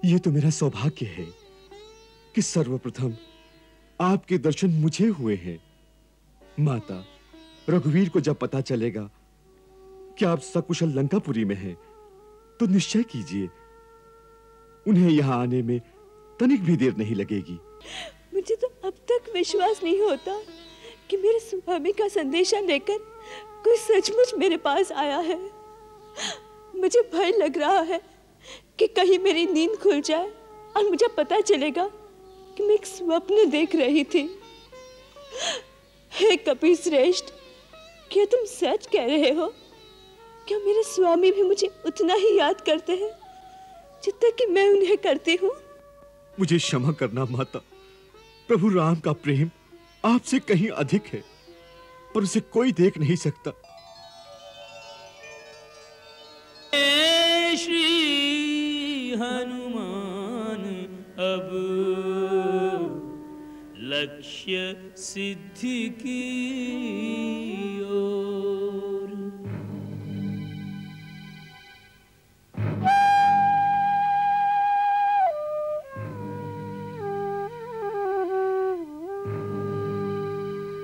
ये तो मेरा सौभाग्य है कि सर्वप्रथम आपके दर्शन मुझे हुए हैं। माता, रघुवीर को जब पता चलेगा कि आप सकुशल लंकापुरी में हैं, तो निश्चय कीजिए उन्हें यहां आने में तनिक भी देर नहीं लगेगी। मुझे तो अब तक विश्वास नहीं होता कि मेरे स्वामी का संदेशा लेकर कोई सचमुच मेरे पास आया है। मुझे भय लग रहा है कि कहीं मेरी नींद खुल जाए और मुझे पता चलेगा कि मैं एक स्वप्न देख रही थी। हे कपिश्रेष्ठ, क्या तुम सच कह रहे हो? क्या मेरे स्वामी भी मुझे उतना ही याद करते हैं जितना कि मैं उन्हें करती हूँ? मुझे क्षमा करना माता, प्रभु राम का प्रेम आपसे कहीं अधिक है, पर उसे कोई देख नहीं सकता। श्री हनुमान अब लक्ष्य सिद्धि की ओर।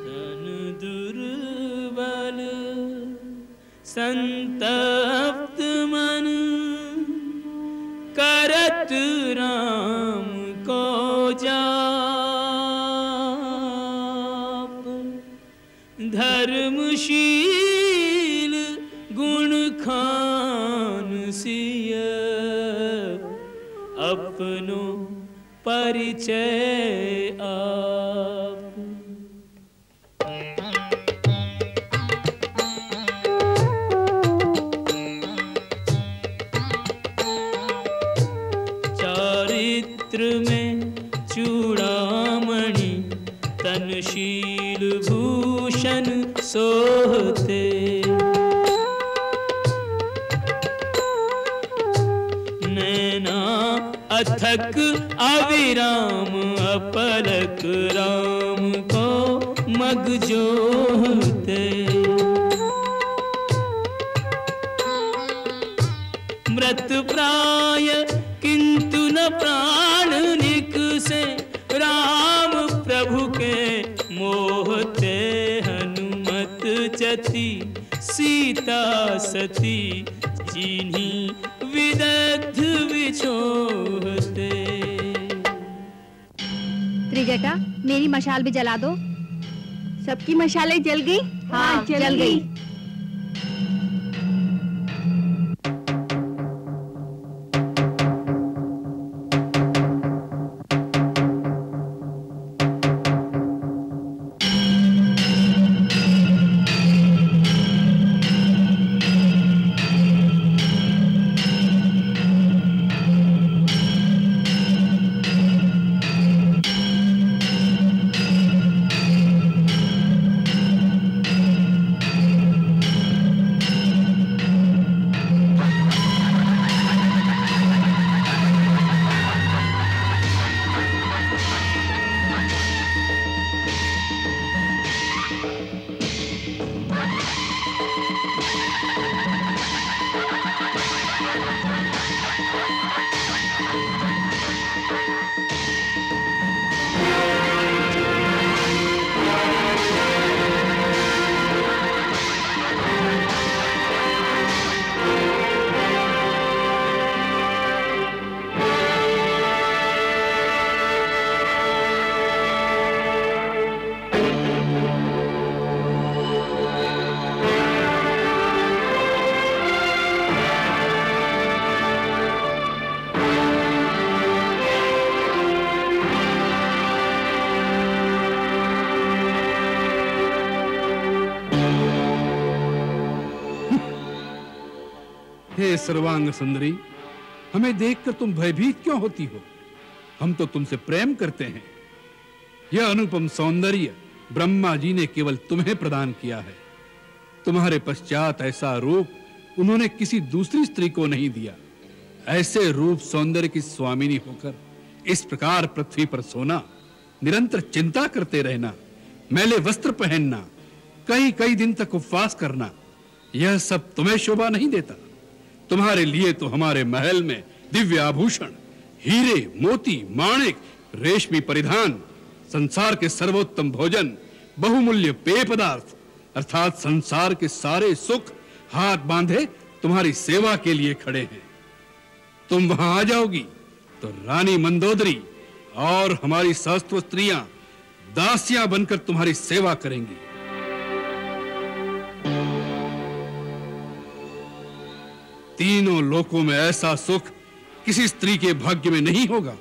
तन दुर्बल संतप्त मन करत राम को जाप। धर्मशील गुण खान सिय अपनो परिचय आप। चारित्र में चूड़ामणि तनशील भूषण सोहते। नैना अथक अविराम अपलक राम को मग जोहते। मृत प्राय किंतु न प्राण निकसे राम प्रभु के मोहते। हनुमत चति सीता सती जिन्हीं विदग्ध विछोहते। त्रिजटा, मेरी मशाल भी जला दो। सबकी मशालें जल गई? हाँ, जल गई। हे सर्वांग सुंदरी, हमें देखकर तुम भयभीत क्यों होती हो? हम तो तुमसे प्रेम करते हैं। यह अनुपम सौंदर्य ब्रह्मा जी ने केवल तुम्हें प्रदान किया है। तुम्हारे पश्चात ऐसा रूप उन्होंने किसी दूसरी स्त्री को नहीं दिया। ऐसे रूप सौंदर्य की स्वामिनी होकर इस प्रकार पृथ्वी पर सोना, निरंतर चिंता करते रहना, मैले वस्त्र पहनना, कई कई दिन तक उपवास करना, यह सब तुम्हें शोभा नहीं देता। तुम्हारे लिए तो हमारे महल में दिव्य आभूषण, हीरे, मोती, माणिक, रेशमी परिधान, संसार के सर्वोत्तम भोजन, बहुमूल्य पेय पदार्थ, अर्थात संसार के सारे सुख हाथ बांधे तुम्हारी सेवा के लिए खड़े हैं। तुम वहां आ जाओगी तो रानी मंदोदरी और हमारी सहस्त्र स्त्रियां दासियां बनकर तुम्हारी सेवा करेंगी। तीनों लोकों में ऐसा सुख किसी स्त्री के भाग्य में नहीं होगा।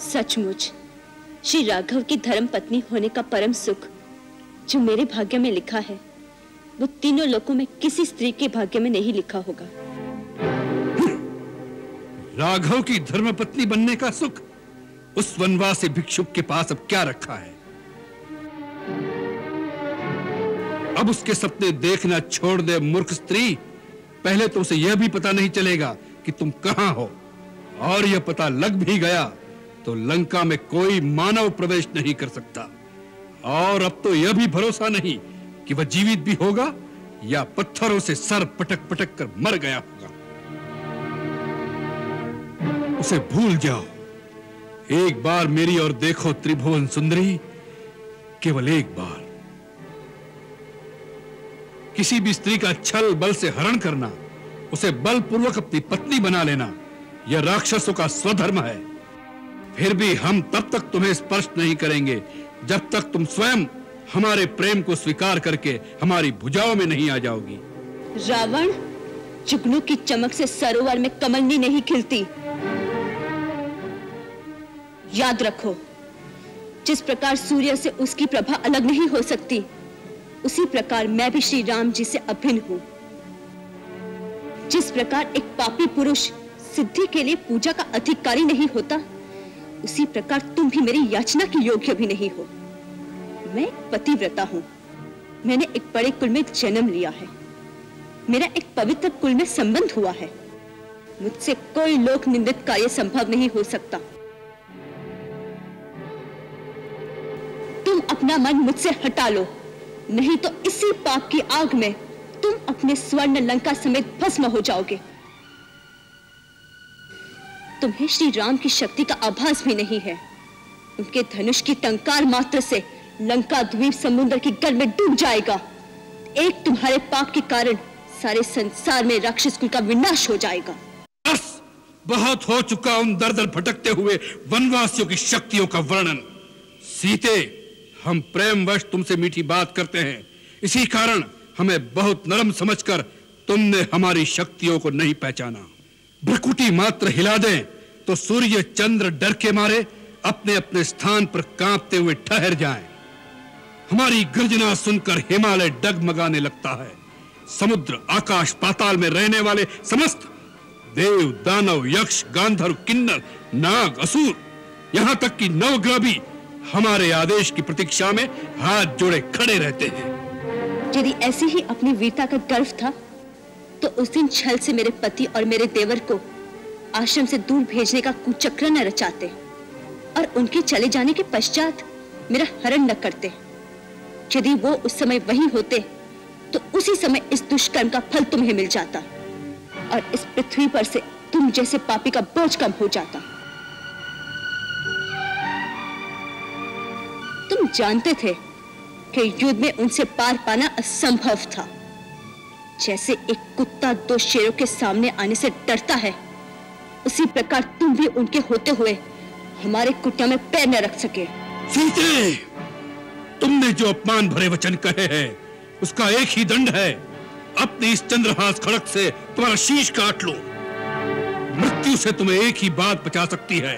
सचमुच श्री राघव की धर्म पत्नी होने का परम सुख जो मेरे भाग्य में लिखा है, वो तीनों लोकों में किसी स्त्री के भाग्य में नहीं लिखा होगा। राघव की धर्मपत्नी बनने का सुख उस वनवासी भिक्षुक के पास अब क्या रखा है? अब उसके सपने देखना छोड़ दे मूर्ख स्त्री। पहले तो उसे यह भी पता नहीं चलेगा कि तुम कहां हो, और यह पता लग भी गया तो लंका में कोई मानव प्रवेश नहीं कर सकता। और अब तो यह भी भरोसा नहीं कि वह जीवित भी होगा या पत्थरों से सर पटक पटक कर मर गया होगा। उसे भूल जाओ। एक बार मेरी ओर देखो त्रिभुवन सुंदरी, केवल एक बार। किसी भी स्त्री का छल बल से हरण करना, उसे बलपूर्वक अपनी पत्नी बना लेना, यह राक्षसों का स्वधर्म है। फिर भी हम तब तक तुम्हें स्पर्श नहीं करेंगे जब तक तुम स्वयं हमारे प्रेम को स्वीकार करके हमारी भुजाओं में नहीं आ जाओगी। रावण, जुगनू की चमक से सरोवर में कमलनी नहीं खिलती। याद रखो, जिस प्रकार सूर्य से उसकी प्रभा अलग नहीं हो सकती, उसी प्रकार मैं भी श्री राम जी से अभिन्न हूं। जिस प्रकार एक पापी पुरुष सिद्धि के लिए पूजा का अधिकारी नहीं होता, उसी प्रकार तुम भी मेरी याचना के योग्य भी नहीं हो। मैं एक पतिव्रता हूं। मैंने एक बड़े कुल में जन्म लिया है। मेरा एक पवित्र कुल में संबंध हुआ है। मुझसे कोई लोक निंदित कार्य संभव नहीं हो सकता। तुम अपना मन मुझसे हटा लो, नहीं तो इसी पाप की आग में तुम अपने स्वर्ण लंका समेत भस्म हो जाओगे। तुम्हें श्री राम की शक्ति का आभास भी नहीं है। उनके धनुष की टंकार मात्र से लंका द्वीप समुद्र की गल में डूब जाएगा। एक तुम्हारे पाप के कारण सारे संसार में राक्षस कुल का विनाश हो जाएगा। बस, बहुत हो चुका उन दर दर भटकते हुए वनवासियों की शक्तियों का वर्णन। सीते, हम प्रेमवश तुमसे मीठी बात करते हैं, इसी कारण हमें बहुत नरम समझकर तुमने हमारी शक्तियों को नहीं पहचाना। भ्रकुटी मात्र हिला दें तो सूर्य चंद्र डर के मारे अपने अपने स्थान पर कांपते हुए ठहर जाएं। हमारी गर्जना सुनकर हिमालय डगमगाने लगता है। समुद्र, आकाश, पाताल में रहने वाले समस्त देव, दानव, यक्ष, गांधर्व, किन्नर, नाग, असुर, यहां तक कि नवग्रह भी हमारे आदेश की प्रतीक्षा में हाथ जोड़े खड़े रहते हैं। यदि ऐसी ही अपनी वीरता का गर्व था, तो उस दिन छल से मेरे पति और मेरे देवर को आश्रम से दूर भेजने का कुचक्र न रचाते और उनके चले जाने के पश्चात मेरा हरण न करते। यदि वो उस समय वहीं होते, तो उसी समय इस दुष्कर्म का फल तुम्हें मिल जाता और इस पृथ्वी पर से तुम जैसे पापी का बोझ कम हो जाता। तुम जानते थे कि युद्ध में उनसे पार पाना असंभव था। जैसे एक कुत्ता दो शेरों के सामने आने से डरता है, उसी प्रकार तुम भी उनके होते हुए हमारे कुटिया में पैर न रख सके। सीते, तुमने जो अपमान भरे वचन कहे हैं, उसका एक ही दंड है। अपनी इस चंद्रहास खड़क से तुम्हारा शीश काट लो। मृत्यु से तुम्हें एक ही बात बचा सकती है,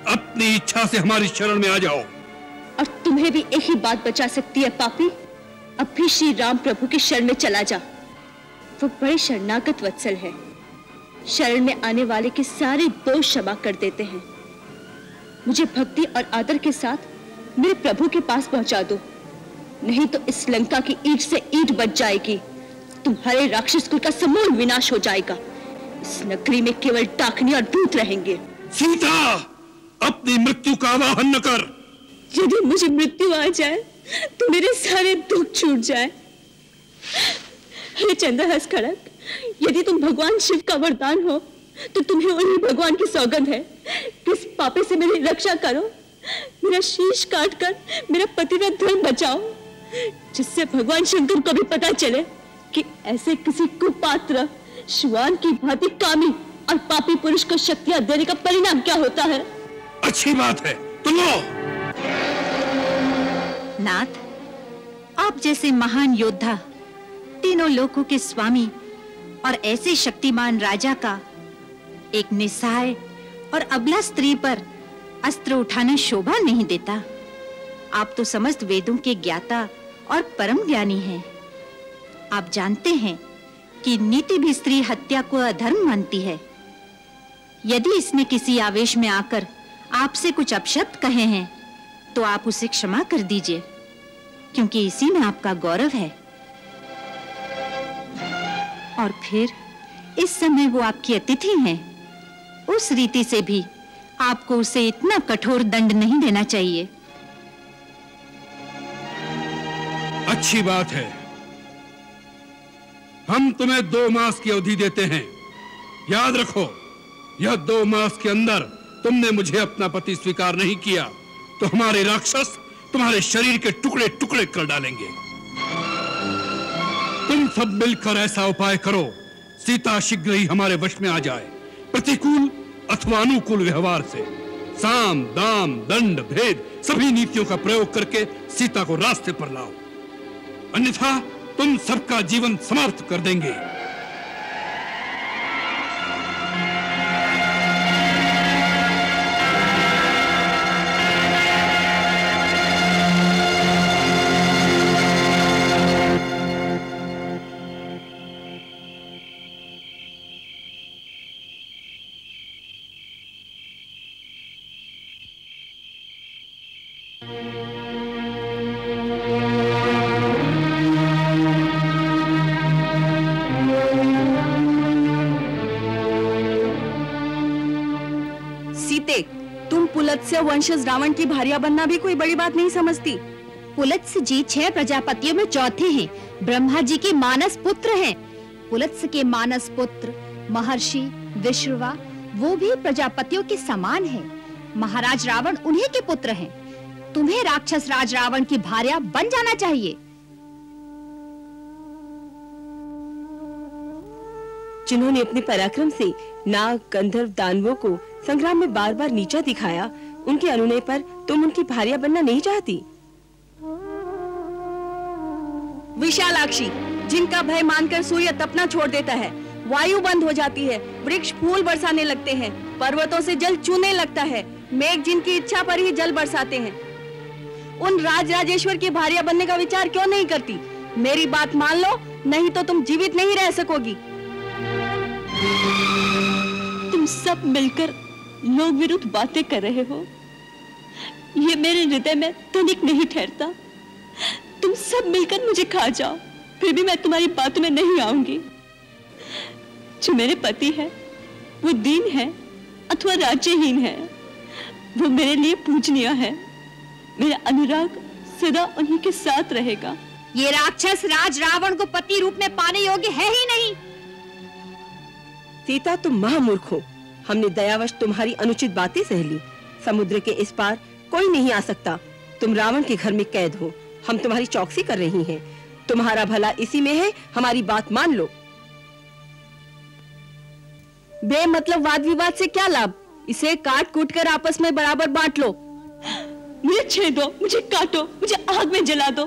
अपनी इच्छा से हमारी शरण में आ जाओ। और तुम्हें भी एक ही बात बचा सकती है पापी, अब भी श्री राम प्रभु की शरण में चला जा। वो बड़े शरणागत वत्सल है, शरण में आने वाले के सारे दोष क्षमा कर देते हैं। मुझे भक्ति और आदर के साथ मेरे प्रभु के पास पहुंचा दो, नहीं तो इस लंका की ईंट से ईंट बच जाएगी। तुम्हारे राक्षस कुल का समूल विनाश हो जाएगा। इस नगरी में केवल डाकनी और दूत रहेंगे। सीता, अपनी मृत्यु का आवाहन न कर। यदि मुझे मृत्यु आ जाए तो मेरे सारे दुख छूट जाए। हे चंद्रहास खड़क, यदि तुम भगवान शिव का वरदान हो तो तुम्हें उन्हीं भगवान की सौगंध है कि इस पापे से मेरी रक्षा करो, मेरा शीश काट कर मेरा पतिव्रत धर्म बचाओ, जिससे भगवान शंकर को भी पता चले कि ऐसे किसी कुपात्र श्वान की भांति कामी और पापी पुरुष को शक्तियां देने का परिणाम क्या होता है। अच्छी बात है, तुम लो। नाथ, आप जैसे महान योद्धा, तीनों लोकों के स्वामी और ऐसे शक्तिमान राजा का एक निस्सहाय और अबला स्त्री पर अस्त्र उठाना शोभा नहीं देता। आप तो समस्त वेदों के ज्ञाता और परम ज्ञानी हैं। आप जानते हैं कि नीति भी स्त्री हत्या को अधर्म मानती है। यदि इसने किसी आवेश में आकर आपसे कुछ अपशब्द कहे हैं तो आप उसे क्षमा कर दीजिए, क्योंकि इसी में आपका गौरव है। और फिर इस समय वो आपकी अतिथि हैं। उस रीति से भी आपको उसे इतना कठोर दंड नहीं देना चाहिए। अच्छी बात है, हम तुम्हें 2 मास की अवधि देते हैं। याद रखो, यह 2 मास के अंदर तुमने मुझे अपना पति स्वीकार नहीं किया तो हमारे राक्षस तुम्हारे शरीर के टुकड़े टुकड़े कर डालेंगे। तुम सब मिलकर ऐसा उपाय करो, सीता शीघ्र ही हमारे वश में आ जाए। प्रतिकूल अथवा अनुकूल व्यवहार से साम दाम दंड भेद सभी नीतियों का प्रयोग करके सीता को रास्ते पर लाओ, अन्यथा तुम सबका जीवन समाप्त कर देंगे। तुम पुलत्स्य वंशज रावण की भार्या बनना भी कोई बड़ी बात नहीं समझती। पुलत्स्य जी 6 प्रजापतियों में चौथे हैं, ब्रह्मा जी के मानस पुत्र हैं। पुलत्स्य के मानस पुत्र महर्षि विश्रवा वो भी प्रजापतियों के समान हैं। महाराज रावण उन्हीं के पुत्र हैं। तुम्हें राक्षस राज रावण की भार्या बन जाना चाहिए। जिन्होंने अपने पराक्रम से नाग गंधर्व दानवों को संग्राम में बार बार नीचा दिखाया, उनके अनुनय पर तुम उनकी भार्या बनना नहीं चाहती। विशालाक्षी, जिनका भय मानकर सूर्य तपना छोड़ देता है, वायु बंद हो जाती है, वृक्ष फूल बरसाने लगते हैं, पर्वतों से जल चूने लगता है, मेघ जिनकी इच्छा पर ही जल बरसाते हैं, उन राज राजेश्वर की भार्या बनने का विचार क्यों नहीं करती? मेरी बात मान लो, नहीं तो तुम जीवित नहीं रह सकोगी। तुम सब मिलकर लोक विरुद्ध बातें कर रहे हो, ये मेरे हृदय में तनिक नहीं ठहरता। तुम सब मिलकर मुझे खा जाओ, फिर भी मैं तुम्हारी बातों में नहीं आऊंगी। जो मेरे पति है वो दीन है अथवा राज्यहीन है, वो मेरे लिए पूजनीय है। मेरा अनुराग सदा उन्हीं के साथ रहेगा। ये राक्षस राज रावण को पति रूप में पाने योग्य है ही नहीं। सीता, तुम महामूर्ख हो। हमने दयावश तुम्हारी अनुचित बातें सह ली। समुद्र के इस पार कोई नहीं आ सकता। तुम रावण के घर में कैद हो। हम तुम्हारी चौकसी कर रही हैं। तुम्हारा भला इसी में है, हमारी बात मान लो। बेमतलब वाद विवाद से क्या लाभ? इसे काट कूट कर आपस में बराबर बांट लो। मुझे छेदो, मुझे काटो, मुझे आग में जला दो।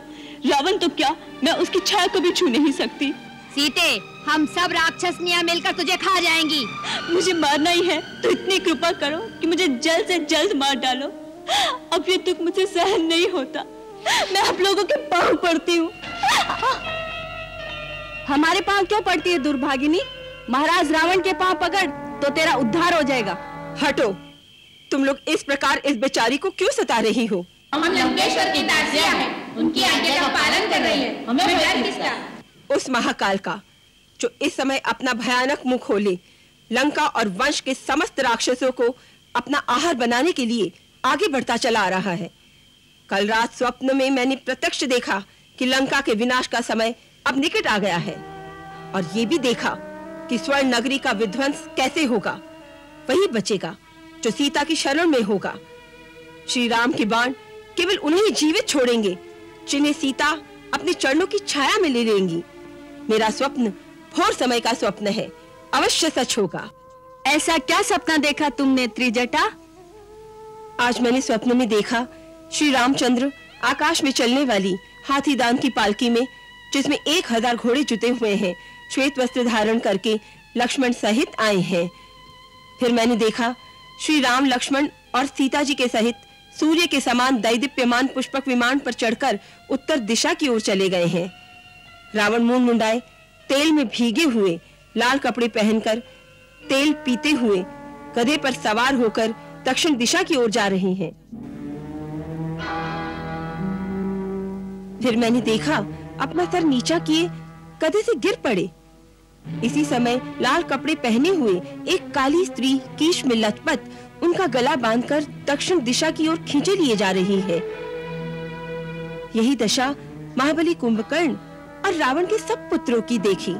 रावण तो क्या, मैं उसकी छाया को भी छू नहीं सकती। सीते, हम सब राक्षसनियां मिलकर तुझे खा जाएंगी। मुझे मारना ही है तो इतनी कृपा करो कि मुझे जल्द से जल्द मार डालो। अब ये दुख मुझे सहन नहीं होता। मैं आप लोगों के पांव पड़ती हूँ। हमारे पांव क्यों पड़ती है दुर्भागिनी? महाराज रावण के पांव पकड़ तो तेरा उद्धार हो जाएगा। हटो, तुम लोग इस प्रकार इस बेचारी को क्यों सता रही हो? हम लंकेश्वर की दासियां हैं, उनकी आज्ञा का पालन कर रही हैं। हमें डर किसका? उस महाकाल का जो इस समय अपना भयानक मुंह खोले लंका और वंश के समस्त राक्षसों को अपना आहार बनाने के लिए आगे बढ़ता चला आ रहा है। कल रात स्वप्न में मैंने प्रत्यक्ष देखा कि लंका के विनाश का समय अब निकट आ गया है, और ये भी देखा कि स्वर्ण नगरी का विध्वंस कैसे होगा। वही बचेगा जो सीता की शरण में होगा। श्री राम के बाण केवल उन्हें ही जीवित छोड़ेंगे जिन्हें सीता अपने चरणों की छाया में ले लेंगी। मेरा स्वप्न घोर समय का स्वप्न है, अवश्य सच होगा। ऐसा क्या सपना देखा तुमने त्रिजटा? आज मैंने स्वप्न में देखा श्री रामचंद्र आकाश में चलने वाली हाथीदान की पालकी में, जिसमें 1000 घोड़े जुते हुए हैं, श्वेत वस्त्र धारण करके लक्ष्मण सहित आए हैं। फिर मैंने देखा श्री राम लक्ष्मण और सीता जी के सहित सूर्य के समान दैदीप्यमान पुष्पक विमान पर चढ़कर उत्तर दिशा की ओर चले गए हैं। रावण मूंड मुंडाए, तेल में भीगे हुए, लाल कपड़े पहनकर, तेल पीते हुए गधे पर सवार होकर दक्षिण दिशा की ओर जा रहे हैं। फिर मैंने देखा अपना सर नीचा किए गधे से गिर पड़े। इसी समय लाल कपड़े पहने हुए एक काली स्त्री कीश में लथपथ उनका गला बांधकर दक्षिण दिशा की ओर खींचे लिए जा रही है। यही दशा महाबली कुंभकर्ण और रावण के सब पुत्रों की देखी।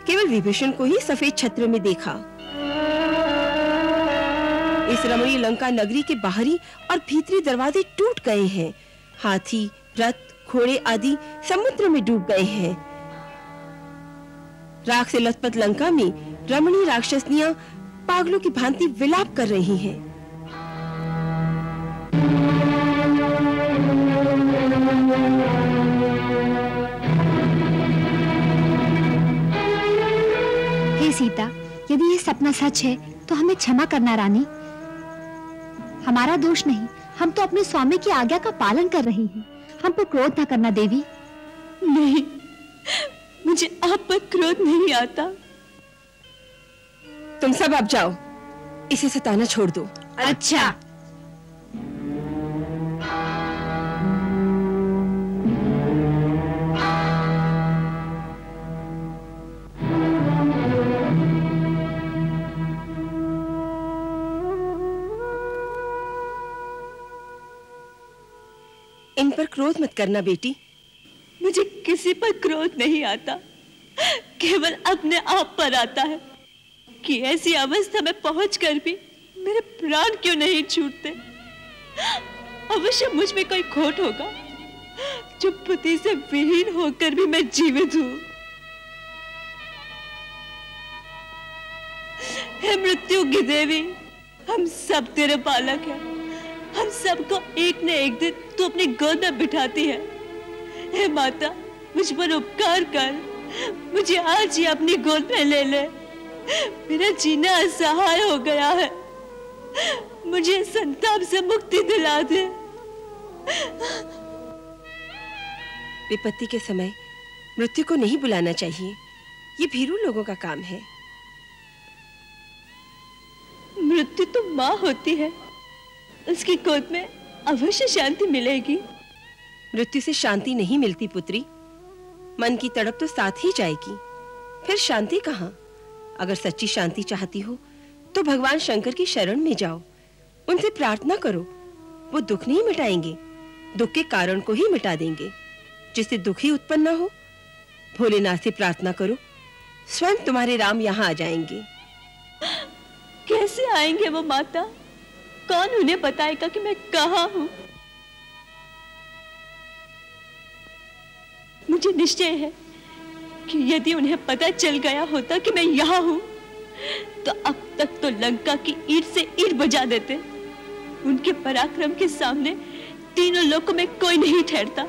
केवल विभीषण को ही सफेद छत्र में देखा। इस रमणीय लंका नगरी के बाहरी और भीतरी दरवाजे टूट गए हैं। हाथी, रथ, घोड़े आदि समुद्र में डूब गए हैं। राख से लथपथ लंका में रमणीय राक्षसनियां पागलों की भांति विलाप कर रही हैं। हे सीता, यदि ये सपना सच है तो हमें क्षमा करना रानी। हमारा दोष नहीं, हम तो अपने स्वामी की आज्ञा का पालन कर रही हैं। हम पर क्रोध न करना देवी। नहीं, मुझे आप पर क्रोध नहीं आता। तुम सब अब जाओ, इसे सताना छोड़ दो। अच्छा। इन पर क्रोध मत करना बेटी। मुझे किसी पर क्रोध नहीं आता, केवल अपने आप पर आता है कि ऐसी अवस्था में पहुंचकर भी मेरे प्राण क्यों नहीं छूटते। अवश्य मुझ में कोई खोट होगा जो पति से विहीन होकर भी मैं जीवित हूं। हे मृत्यु की देवी, हम सब तेरे बालक हैं। हम सबको एक न एक दिन तू अपनी गोद में बिठाती है। हे माता, मुझ पर उपकार कर, मुझे आज ही अपनी गोद में ले ले। मेरा जीना असहाय हो गया है, मुझे संताप से मुक्ति दिला दे। विपत्ति के समय मृत्यु को नहीं बुलाना चाहिए, ये भीरू लोगों का काम है। मृत्यु तो माँ होती है, उसकी गोद में अवश्य शांति मिलेगी। मृत्यु से शांति नहीं मिलती पुत्री, मन की तड़प तो साथ ही जाएगी, फिर शांति कहाँ? अगर सच्ची शांति चाहती हो तो भगवान शंकर की शरण में जाओ, उनसे प्रार्थना करो। वो दुख नहीं मिटाएंगे, दुख के कारण को ही मिटा देंगे, जिससे दुख ही उत्पन्न न हो। भोलेनाथ से प्रार्थना करो, स्वयं तुम्हारे राम यहाँ आ जाएंगे। कैसे आएंगे वो माता? कौन उन्हें बताएगा कि मैं कहाँ हूँ? मुझे निश्चय है कि यदि उन्हें पता चल गया होता कि मैं यहाँ हूँ, तो अब तक तो लंका की ईंट से ईंट बजा देते। उनके पराक्रम के सामने तीनों लोकों में कोई नहीं ठहरता।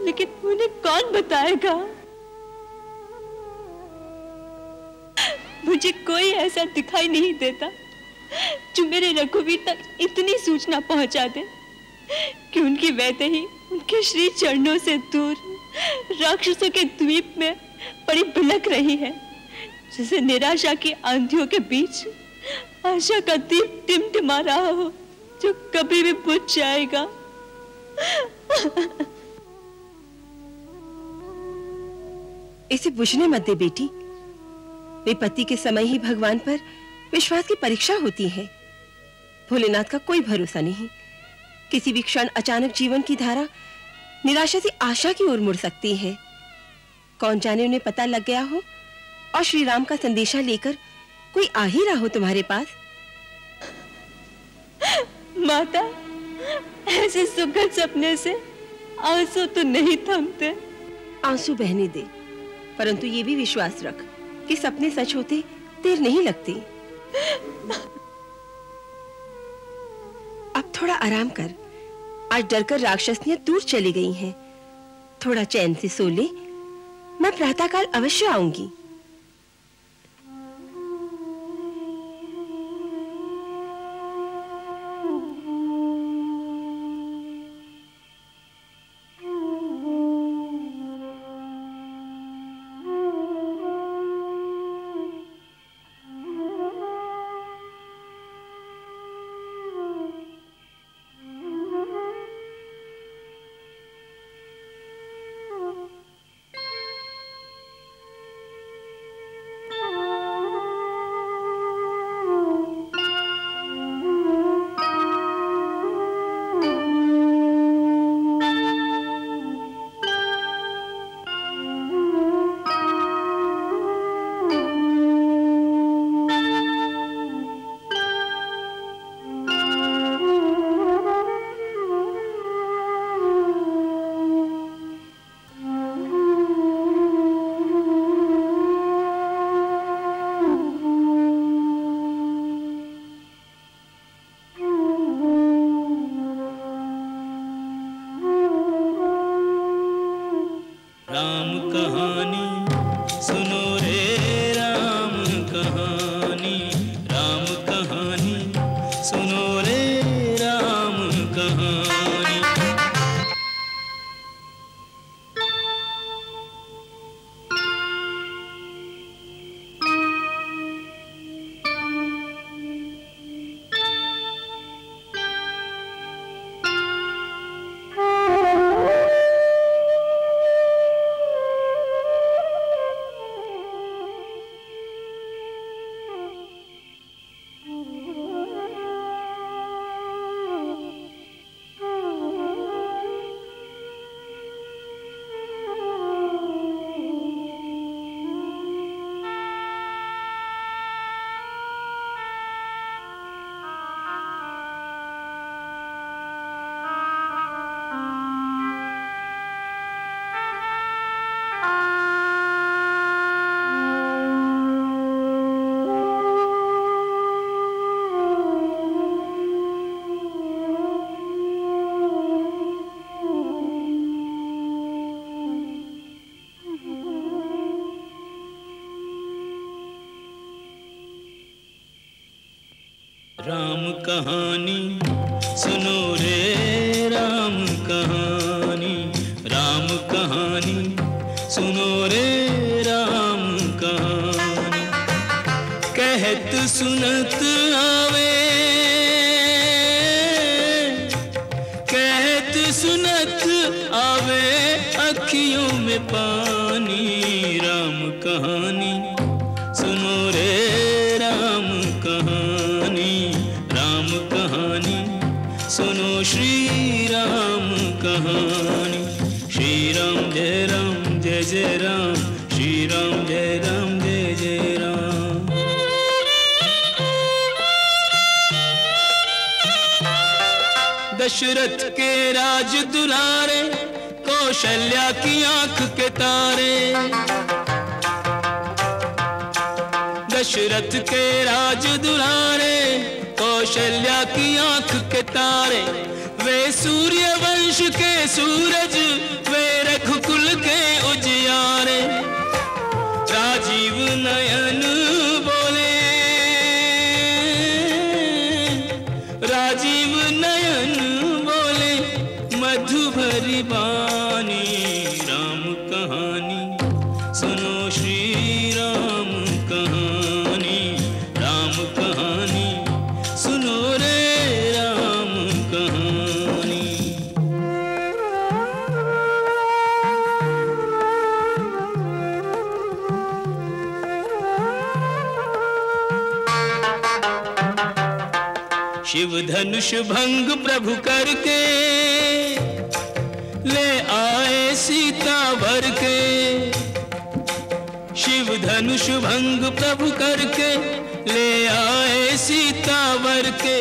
लेकिन उन्हें कौन बताएगा? मुझे कोई ऐसा दिखाई नहीं देता जो मेरे रघुवीर तक इतनी सूचना पहुंचा दे कि उनकी वैदेही उनके श्री चरणों से दूर राक्षसों के द्वीप में पड़ी बिलख रही है, जैसे निराशा की आंधियों के बीच आशा का दीप टिमटिमा रहा हो, जो कभी भी बुझ जाएगा। इसे बुझने मत दे बेटी। विपत्ति के समय ही भगवान पर विश्वास की परीक्षा होती है। भोलेनाथ का कोई भरोसा नहीं, किसी भी क्षण अचानक जीवन की धारा निराशा से आशा की ओर मुड़ सकती है। कौन जाने उन्हें पता लग गया हो और श्री राम का संदेशा लेकर कोई आ ही रहा हो तुम्हारे पास। माता, ऐसे सुखद सपने से आंसू तो नहीं थमते। आंसू बहने दे, परंतु ये भी विश्वास रख कि सपने सच होते देर नहीं लगती। अब थोड़ा आराम कर। आज डरकर राक्षसनियां दूर चली गई हैं। थोड़ा चैन से सो ले, मैं प्रातःकाल अवश्य आऊंगी। राम कहानी सुनो रे, राम कहानी, राम कहानी सुनो रे, राम कहानी। कहत सुनत आवे, कहत सुनत आवे अखियों में पानी। राम कहानी सुनो रे, राम कहानी, राम कहानी सुनो श्री राम कहानी। श्री राम जय राम जय जय राम, श्री राम जय राम जय जय राम। दशरथ के राज दुलारे, कौशल्या की आंख के तारे। दशरथ के राज दुलारे, कौशल्या की आंख के तारे। वे सूर्य वंश के सूरज, वे रघुकुल के उजियारे। राजीव नयन बोले, राजीव नयन बोले मधु भरी वाणी। राम कहानी सुनो श्री राम कहानी, राम कहानी सुनो रे, राम कहानी। शिव धनुष भंग प्रभु करके, ले आए सीता भर के। धनुष भंग प्रभु करके ले आए सीता वर के।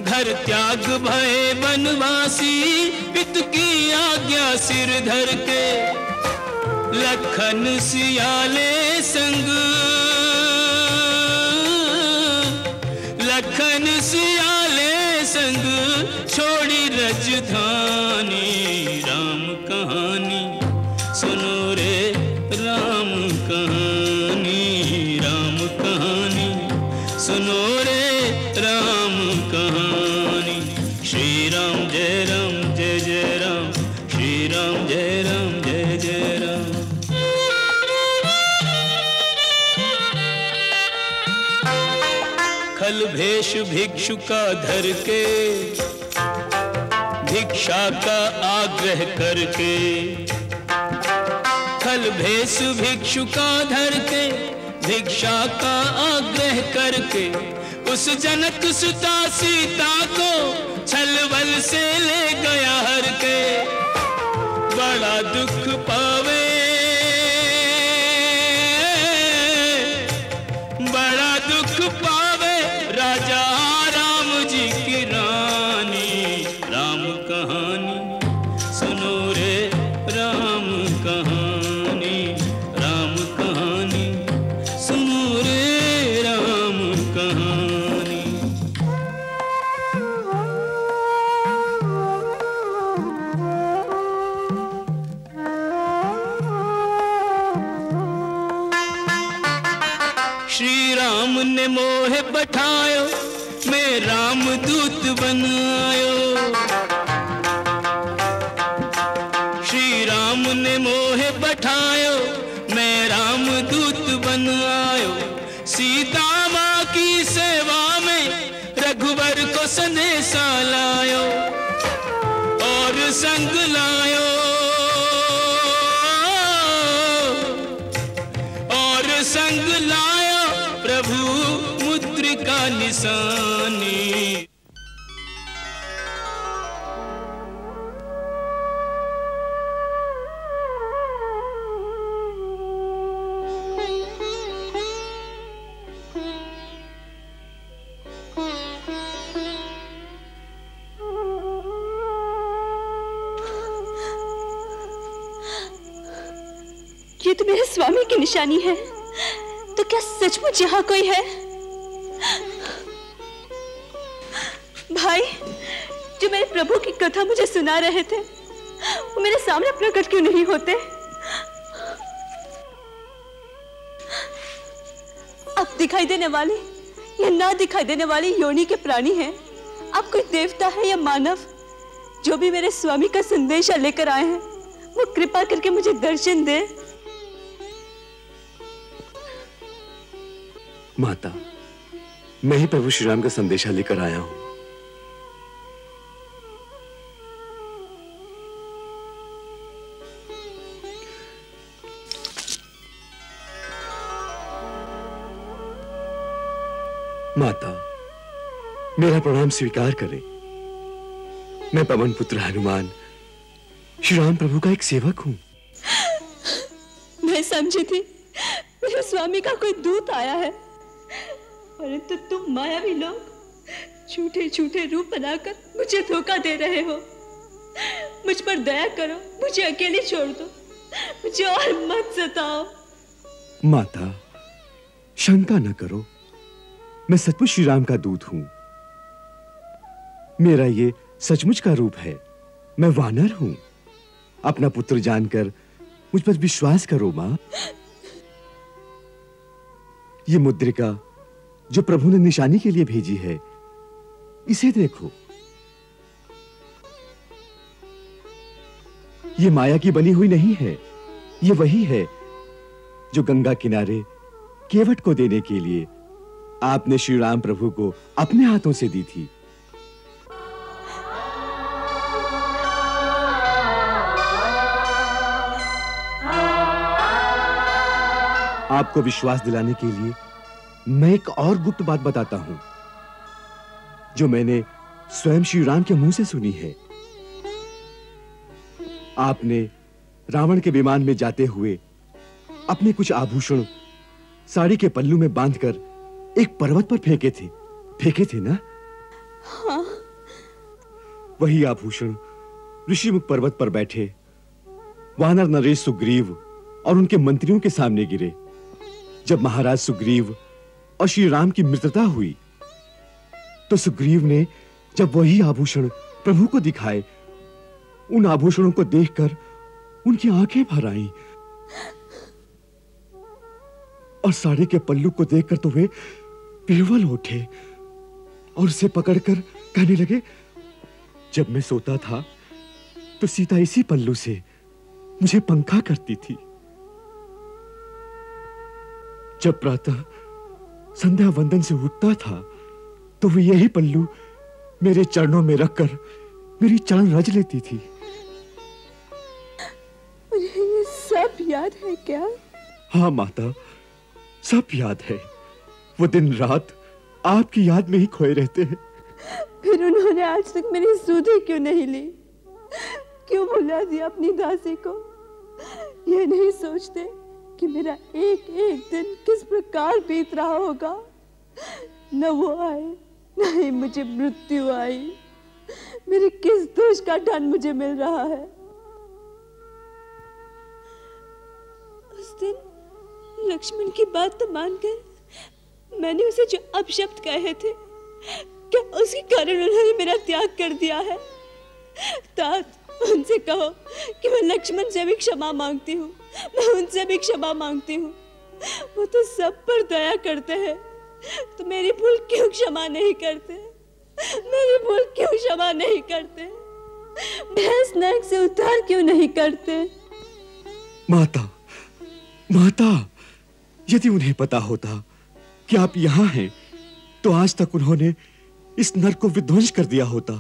घर त्याग भय वनवासी पित की आज्ञा सिर धर के। लखन सियाले संग, लखन सियाले संग छोड़ी रजधानी। राम कहानी सुनो रे राम कहानी, राम कहानी सुनो रे राम कहानी। श्री राम जय राम जय जय राम, श्री राम जय राम जय जय राम। खल भेष भिक्षु का धर के, भिक्षा का आग्रह करके। खल भेष भिक्षु का धर के, भिक्षा का आग्रह करके। उस जनक सुता सीता को छलबल से ले गया हर के। बड़ा दुख पावे, बड़ा दुख पावे राजा राम जी की रानी। राम कहानी सुनो रे राम कहानी, राम कहानी सुनो रे राम कहानी। श्री राम ने मोह पठायो, मैं राम दूत बनायो। श्री राम ने मोह पठायो, मैं राम दूत बनायो। सीता माँ की सेवा में रघुवर को संदेशा लायो, और संग लायो, और संग लायो प्रभु मुद्रिका निशानी। ये तो मेरे स्वामी की निशानी है, तो क्या सचमुच यहाँ कोई है? भाई, जो मेरे प्रभु की कथा मुझे सुना रहे थे, वो मेरे सामने प्रकट क्यों नहीं होते? अब दिखाई देने वाले या ना दिखाई देने वाली योनि के प्राणी हैं। अब कोई देवता है या मानव, जो भी मेरे स्वामी का संदेशा लेकर आए हैं, वो कृपा करके मुझे दर्शन दे। माता, मैं ही प्रभु श्री राम का संदेशा लेकर आया हूं। माता, मेरा प्रणाम स्वीकार करें। मैं पवन पुत्र हनुमान श्री राम प्रभु का एक सेवक हूं। मैं समझी थी मेरे स्वामी का कोई दूत आया है, परंतु तुम मायावी लोग झूठे झूठे रूप बनाकर मुझे धोखा दे रहे हो। मुझ पर दया करो, मुझे अकेले छोड़ दो, मुझे और मत सताओ। माता, शंका न करो, मैं सचमुच श्री राम का दूत हूं। मेरा ये सचमुच का रूप है। मैं वानर हूं। अपना पुत्र जानकर मुझ पर विश्वास करो मां। ये मुद्रिका जो प्रभु ने निशानी के लिए भेजी है, इसे देखो। ये माया की बनी हुई नहीं है, ये वही है जो गंगा किनारे केवट को देने के लिए आपने श्री राम प्रभु को अपने हाथों से दी थी। आपको विश्वास दिलाने के लिए मैं एक और गुप्त बात बताता हूं, जो मैंने स्वयं श्री राम के मुंह से सुनी है। आपने रावण के विमान में जाते हुए अपने कुछ आभूषण साड़ी के पल्लू में बांधकर एक पर्वत पर फेंके थे ना? हाँ। वही आभूषण ऋषिमुख पर्वत पर बैठे वानर नरेश सुग्रीव और उनके मंत्रियों के सामने गिरे। जब महाराज सुग्रीव और श्री राम की मित्रता हुई तो सुग्रीव ने जब वही आभूषण प्रभु को दिखाए, उन आभूषणों को देखकर उनकी आंखें भर आईं और साड़ी के पल्लू को देखकर तो वे विह्वल उठे और उसे पकड़कर कहने लगे, जब मैं सोता था तो सीता इसी पल्लू से मुझे पंखा करती थी। जब प्रातः संध्या वंदन से उठता था तो वो यही पल्लू मेरे चरणों में रखकर मेरी चरण रज लेती थी। मुझे ये सब याद है क्या? हाँ माता, सब याद है। वो दिन रात आपकी याद में ही खोए रहते हैं। फिर उन्होंने आज तक मेरी सुधि क्यों नहीं ली? क्यों भुला दिया अपनी दासी को? ये नहीं सोचते कि मेरा एक एक दिन किस प्रकार बीत रहा होगा। न वो आए, न ही मुझे मृत्यु आई। मेरे किस दोष का दंड मुझे मिल रहा है? उस दिन लक्ष्मण की बात तो मानकर मैंने उसे जो अपशब्द कहे थे, क्या उसके कारण उन्होंने मेरा त्याग कर दिया है? तात, उनसे कहो कि मैं लक्ष्मण से भी क्षमा मांगती हूँ। मैं उनसे भी क्षमा मांगती हूँ। वो तो सब पर दया करते हैं, तो मेरी भूल क्यों क्षमा नहीं करते? मेरी भूल क्यों क्षमा नहीं करते? भैंस नरक से उद्धार क्यों नहीं करते? माता, माता, यदि उन्हें पता होता कि आप यहाँ हैं तो आज तक उन्होंने इस नरक को विध्वंस कर दिया होता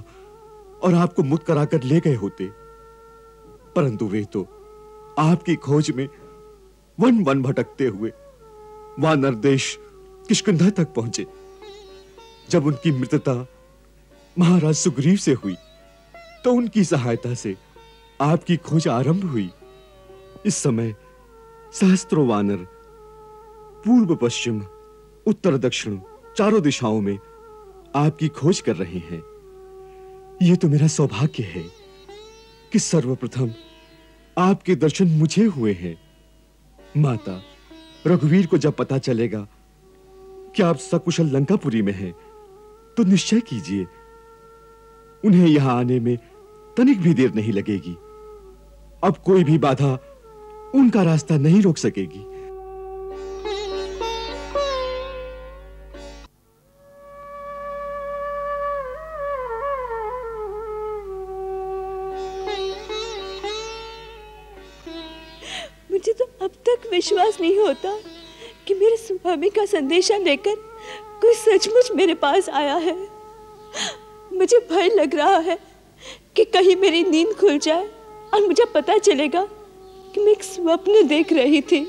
और आपको मुक्त कराकर ले गए होते। परंतु वे तो आपकी खोज में वन वन भटकते हुए वानर देश किष्किंधा तक पहुंचे। जब उनकी मित्रता महाराज सुग्रीव से हुई तो उनकी सहायता से आपकी खोज आरंभ हुई। इस समय सहस्त्रों वानर पूर्व पश्चिम उत्तर दक्षिण चारों दिशाओं में आपकी खोज कर रहे हैं। यह तो मेरा सौभाग्य है कि सर्वप्रथम आपके दर्शन मुझे हुए हैं। माता, रघुवीर को जब पता चलेगा कि आप सकुशल लंकापुरी में हैं तो निश्चय कीजिए उन्हें यहां आने में तनिक भी देर नहीं लगेगी। अब कोई भी बाधा उनका रास्ता नहीं रोक सकेगी। मुझे तो अब तक विश्वास नहीं होता कि मेरे स्वामी का संदेशा लेकर कोई सचमुच मेरे पास आया है। मुझे भय लग रहा है कि कहीं मेरी नींद खुल जाए और मुझे पता चलेगा कि मैं एक स्वप्न देख रही थी।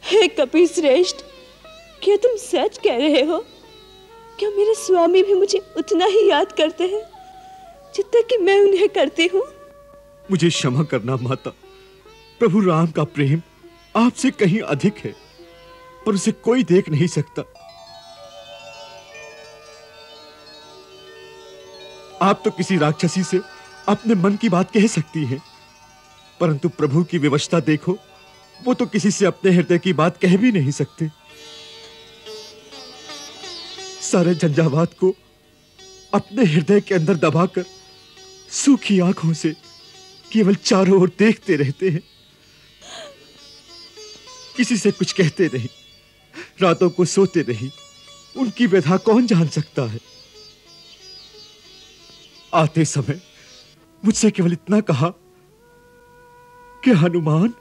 हे कपिश्रेष्ठ, क्या तुम सच कह रहे हो? क्या मेरे स्वामी भी मुझे उतना ही याद करते हैं जितना कि मैं उन्हें करती हूँ? मुझे क्षमा करना माता, प्रभु राम का प्रेम आपसे कहीं अधिक है, पर उसे कोई देख नहीं सकता। आप तो किसी राक्षसी से अपने मन की बात कह सकती हैं, परंतु प्रभु की विवशता देखो, वो तो किसी से अपने हृदय की बात कह भी नहीं सकते। सारे झंझावात को अपने हृदय के अंदर दबाकर सूखी आंखों से केवल चारों ओर देखते रहते हैं। किसी से कुछ कहते नहीं, रातों को सोते नहीं। उनकी व्यथा कौन जान सकता है? आते समय मुझसे केवल इतना कहा कि हनुमान,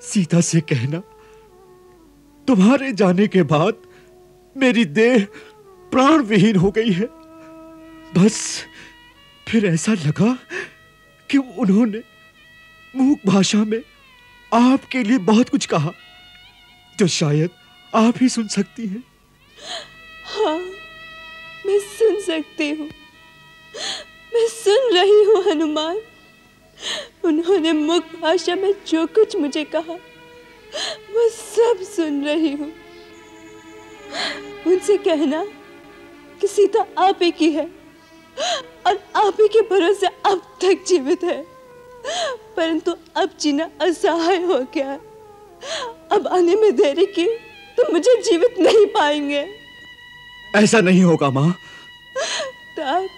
सीता से कहना तुम्हारे जाने के बाद मेरी देह प्राण विहीन हो गई है। बस फिर ऐसा लगा कि उन्होंने मूक भाषा में आपके लिए बहुत कुछ कहा जो शायद आप ही सुन सकती हैं। हाँ, मैं सुन सकती हूँ। मैं सुन रही हूँ हनुमान। उन्होंने मुख भाषा में जो कुछ मुझे कहा मैं सब सुन रही हूँ। उनसे कहना कि सीता आप ही की है और आप ही के भरोसे अब तक जीवित है, परंतु अब जीना असहाय हो गया है। अब आने में देरी की तो मुझे जीवित नहीं पाएंगे। ऐसा नहीं होगा माँ। तात,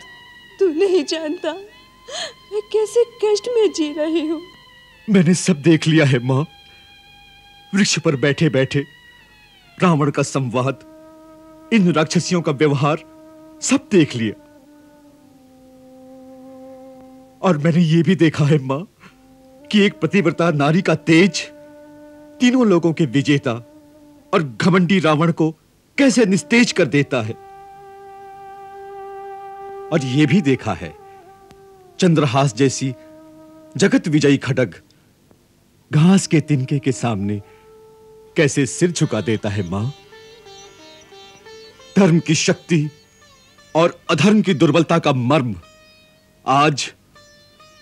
तू नहीं जानता मैं कैसे कष्ट में जी रही हूँ। मैंने सब देख लिया है माँ। वृक्ष पर बैठे बैठे रावण का संवाद, इन राक्षसियों का व्यवहार सब देख लिया। और मैंने ये भी देखा है माँ कि एक पतिव्रता नारी का तेज तीनों लोगों के विजेता और घमंडी रावण को कैसे निस्तेज कर देता है। और यह भी देखा है चंद्रहास जैसी जगत विजयी खड्ग घास के तिनके के सामने कैसे सिर झुका देता है मां। धर्म की शक्ति और अधर्म की दुर्बलता का मर्म आज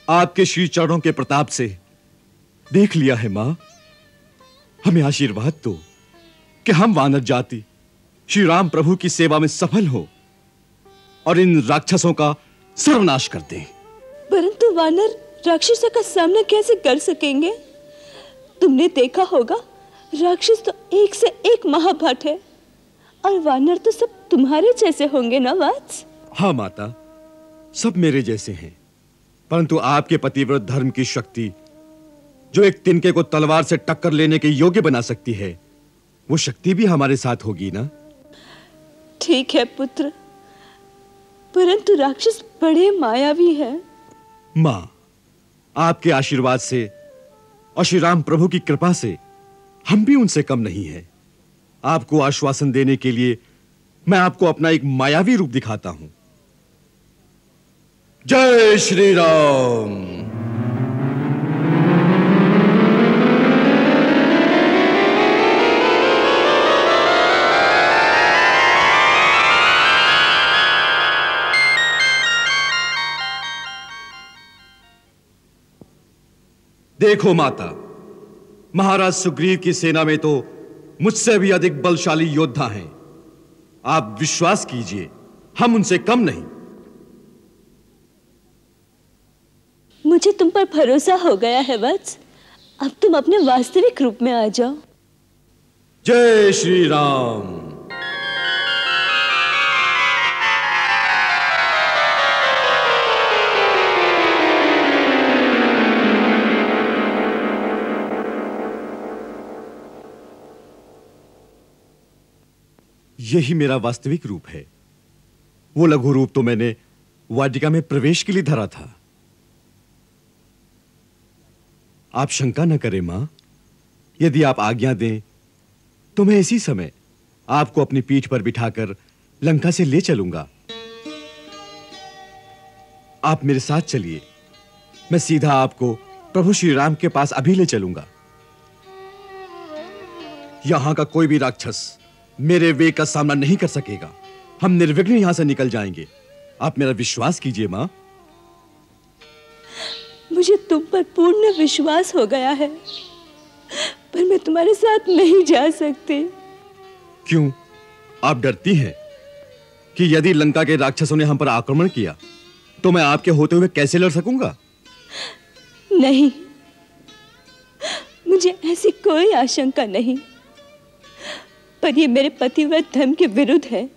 आपके श्री चरणों के प्रताप से देख लिया है मां। हमें आशीर्वाद दो कि हम वानर जाति श्री राम प्रभु की सेवा में सफल हो और इन राक्षसों का सर्वनाश कर दें। परंतु वानर राक्षसों का सामना कैसे कर सकेंगे? तुमने देखा होगा राक्षस तो एक से एक महाभट है और वानर तो सब तुम्हारे जैसे होंगे ना वत्स? हाँ माता, सब मेरे जैसे हैं, परंतु आपके पतिव्रत धर्म की शक्ति जो एक तिनके को तलवार से टक्कर लेने के योग्य बना सकती है, वो शक्ति भी हमारे साथ होगी ना? ठीक है पुत्र, परंतु राक्षस बड़े मायावी हैं। मां, आपके आशीर्वाद से और श्री राम प्रभु की कृपा से हम भी उनसे कम नहीं हैं। आपको आश्वासन देने के लिए मैं आपको अपना एक मायावी रूप दिखाता हूं। जय श्री राम। देखो माता, महाराज सुग्रीव की सेना में तो मुझसे भी अधिक बलशाली योद्धा हैं। आप विश्वास कीजिए, हम उनसे कम नहीं। मुझे तुम पर भरोसा हो गया है वत्स, अब तुम अपने वास्तविक रूप में आ जाओ। जय श्री राम। यही मेरा वास्तविक रूप है। वो लघु रूप तो मैंने वाटिका में प्रवेश के लिए धरा था। आप शंका न करें मां, यदि आप आज्ञा दें तो मैं इसी समय आपको अपनी पीठ पर बिठाकर लंका से ले चलूंगा। आप मेरे साथ चलिए, मैं सीधा आपको प्रभु श्री राम के पास अभी ले चलूंगा। यहां का कोई भी राक्षस मेरे वेग का सामना नहीं कर सकेगा। हम निर्विघ्न यहां से निकल जाएंगे। आप मेरा विश्वास कीजिए मां। मुझे तुम पर पूर्ण विश्वास हो गया है, पर मैं तुम्हारे साथ नहीं जा सकती। क्यों? आप डरती हैं कि यदि लंका के राक्षसों ने हम पर आक्रमण किया तो मैं आपके होते हुए कैसे लड़ सकूंगा? नहीं, मुझे ऐसी कोई आशंका नहीं, पर ये मेरे पतिव्रत धर्म के विरुद्ध है